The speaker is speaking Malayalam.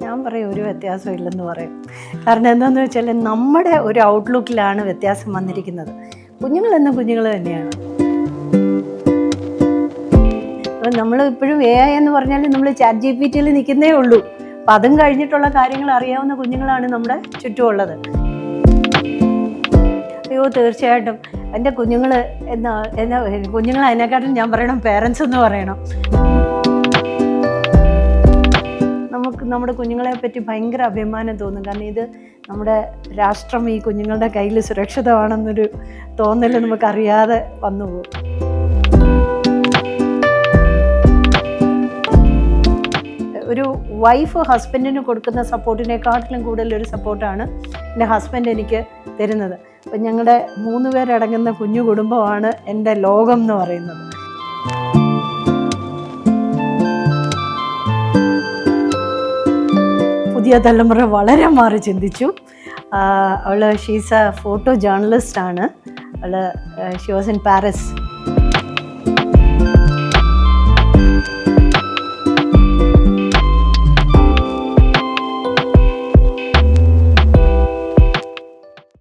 ഞാൻ പറയും ഒരു വ്യത്യാസം ഇല്ലെന്ന് പറയും. കാരണം എന്താണെന്ന് വെച്ചാൽ നമ്മുടെ ഒരു ഔട്ട്ലുക്കിലാണ് വ്യത്യാസം വന്നിരിക്കുന്നത്. കുഞ്ഞുങ്ങളെന്നും കുഞ്ഞുങ്ങൾ തന്നെയാണ്. നമ്മൾ ഇപ്പോഴും AI എന്ന് പറഞ്ഞാൽ നമ്മൾ ChatGPT നിൽക്കുന്നേ ഉള്ളൂ. അപ്പം അതും കഴിഞ്ഞിട്ടുള്ള കാര്യങ്ങൾ അറിയാവുന്ന കുഞ്ഞുങ്ങളാണ് നമ്മുടെ ചുറ്റുമുള്ളത്. അയ്യോ തീർച്ചയായിട്ടും എൻ്റെ കുഞ്ഞുങ്ങൾ കുഞ്ഞുങ്ങൾ അതിനെക്കാട്ടും ഞാൻ പറയണം പേരൻസ് എന്ന് പറയണം. നമുക്ക് നമ്മുടെ കുഞ്ഞുങ്ങളെ പറ്റി ഭയങ്കര അഭിമാനം തോന്നും. കാരണം ഇത് നമ്മുടെ രാഷ്ട്രം ഈ കുഞ്ഞുങ്ങളുടെ കയ്യിൽ സുരക്ഷിതമാണെന്നൊരു തോന്നൽ നമുക്കറിയാതെ വന്നു പോകും. ഒരു വൈഫ് ഹസ്ബൻഡിന് കൊടുക്കുന്ന സപ്പോർട്ടിനെക്കാട്ടിലും കൂടുതലൊരു സപ്പോർട്ടാണ് എൻ്റെ ഹസ്ബൻഡ് എനിക്ക് തരുന്നത്. അപ്പം ഞങ്ങളുടെ 3 പേരടങ്ങുന്ന കുഞ്ഞു കുടുംബമാണ് എൻ്റെ ലോകം എന്ന് പറയുന്നത്. പുതിയ തലമുറ വളരെ മാറി ചിന്തിച്ചു. ഷീസ് എ ഫോട്ടോ ജേർണലിസ്റ്റ് ആണ്. She was in Paris